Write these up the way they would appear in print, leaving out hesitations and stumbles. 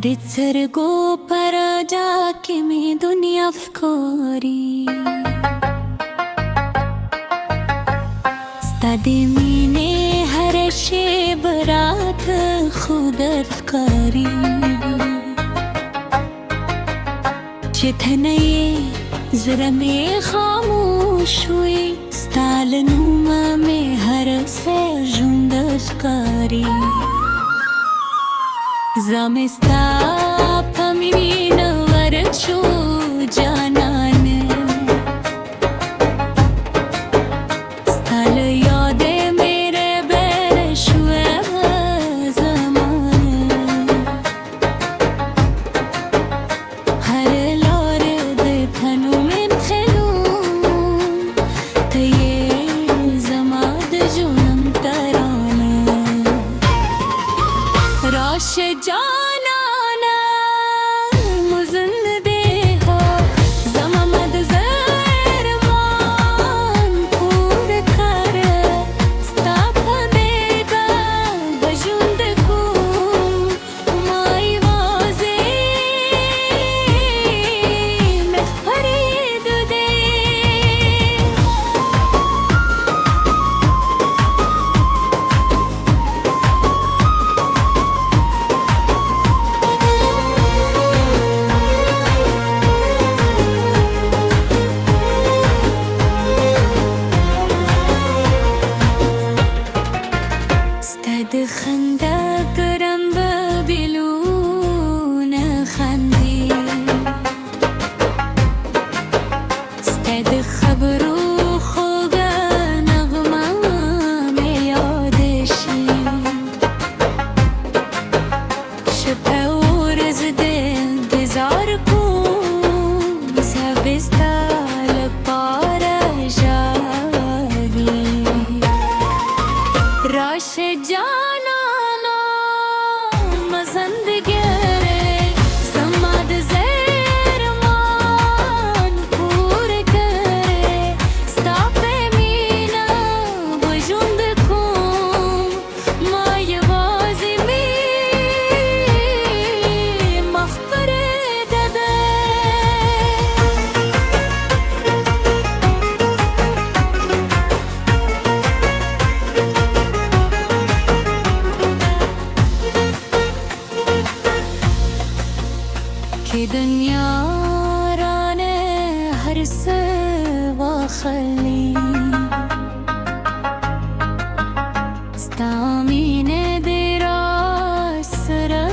دید سرگو پراجا که می دنیا فکاری ستادی مینه هر شی برات خودت کاری چتنه زرمی خاموش ہوئی ستال نوما میں ہر سے جندش کاری زمستا پمین ورچو جانان ستال یاد میرے بیر شوے زمان ہر لور دے تھنو من خلون تیے زماد جونم ترانا راش جانانا مزن دے ہو زمامد زرمان پور کر ستاپ دے گا بجوند کم مائی وازے میں فرید دے ستاد خندا گرم ببیلون خندی ستاد خبرو خوگا نغمه می یادشی شبه و رز دل بزار کن سبستا لپارا جاگی راش جانانا مزند گره زماد زرمان پور کره ستاپ مینا بجوند کم مای بازی می مخبر دده که دنیا رانه هر سوا خلی ستامین دیرا سر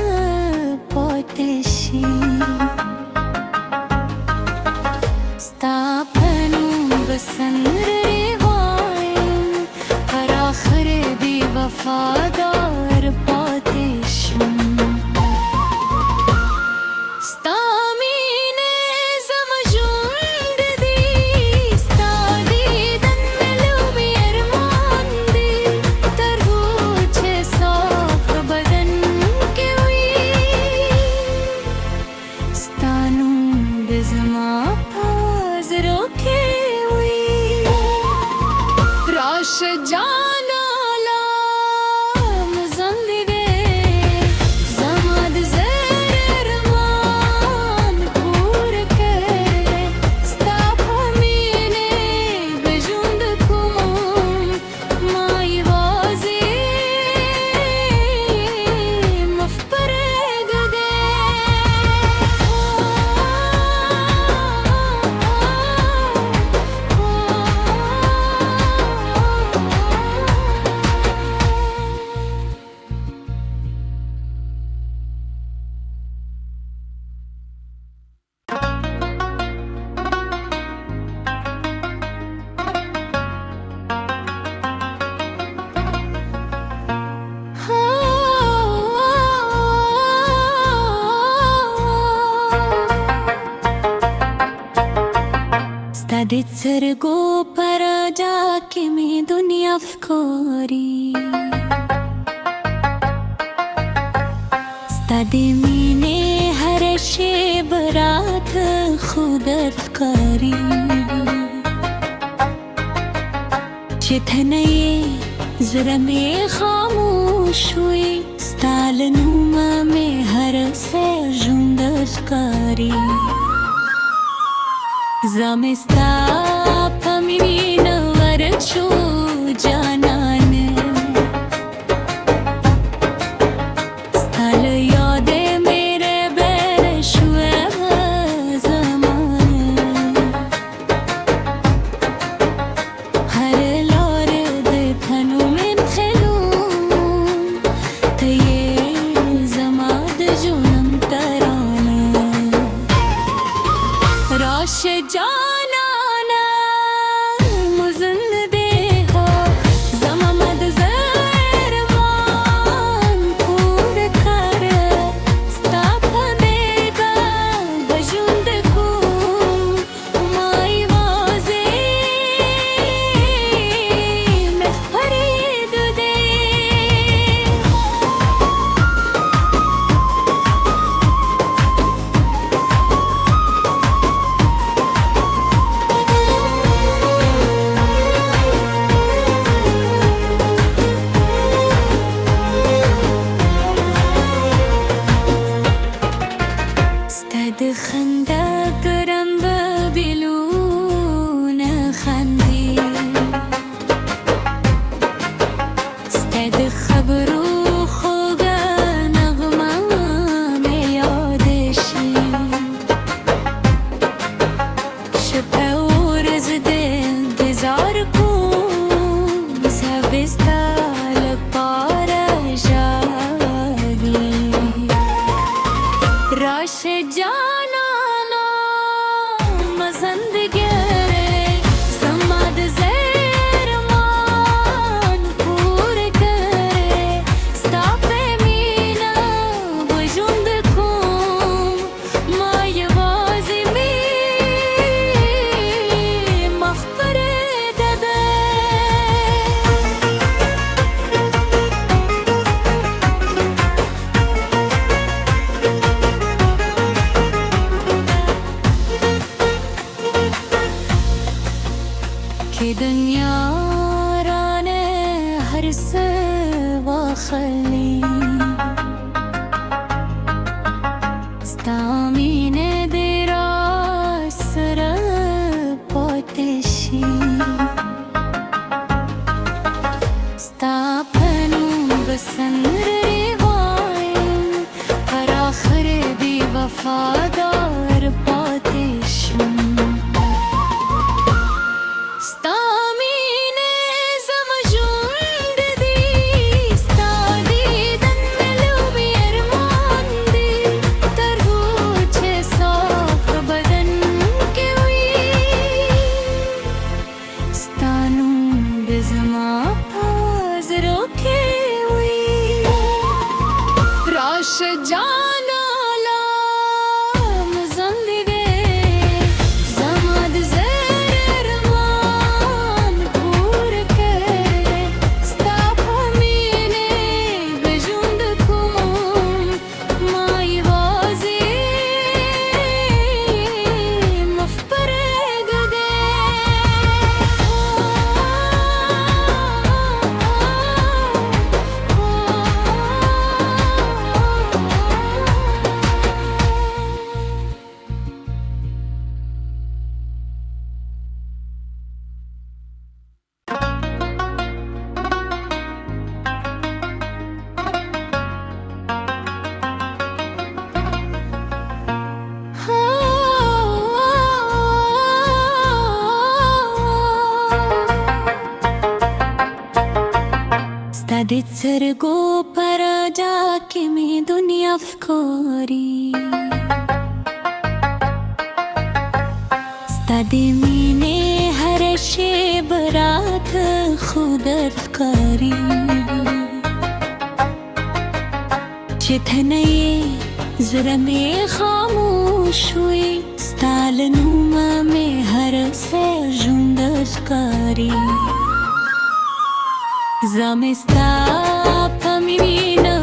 پاتشی ستاپنو بسنر ریوایم هر آخر دی وفادار پاتشم ستامینه زمجوند دی ستادیدن ملومی ارمان دی تر روچه صاف بدن کے ہوئی ستانون بزما پاز روکے ہوئی راش جانا لا مزند دے زماد زرمان پور کرے ستاپ مینے بجوند کم مائی وازی مفپرگ دے ستادی سرگو پراجا که می دنیا فکاری ستادی مینه هر شی برات خودت کاری چتنه زرمی خاموش ہوئی ستال نوما میں ہر سے ښکاري زمې ستا په مینه ورک شو جانانه ستا له یاده میره بره شوه زمانه هر لاره د تنو منخلون ته یې زما د جنون ترانه راشه جانانه مزن دې هو زما مد زرمان پور کړه ستا په بیګا به ژوند کوم ما یوازې مخ فرید دې ستا د خندا ګرم به بیلونه خندي ستا د خبرو خوږه نغمه مې یاد شي شپه ورځ د انتظار کوم سبې ستا لپاره ژاړي راشه جانانا مزن دګره زما د زرمان پور کړه ستا په مینه به ژوند کوم ما یوازې مې مخ پرېږده که دنیا رانه هر څه واخلي ستا مینه دې راسره پاتې شي ستا په نوم به سندرې وایم تر آخره دې وفادار پاتې شم ستا مینه زما ژوند دی ستا دیدن مې لوی ارمان دی تر هغو چې ساه په بدن کې وي ستا نوم به زما په زړه کې وي راشه جانا لا مزن دې زما د زرمان پور کړه ستا په مینه به ژوند کوم ما یوازې مخ پرېږده ستا د سترګو په رډا کې مې دنیا ښکاري ستا د مینې هره شیبه راته خوږه ښکاري چې ته نه یې زړه مې خاموش وي ستا له نومه مې هر څه ژوند ښکاري زمې ستا په مینه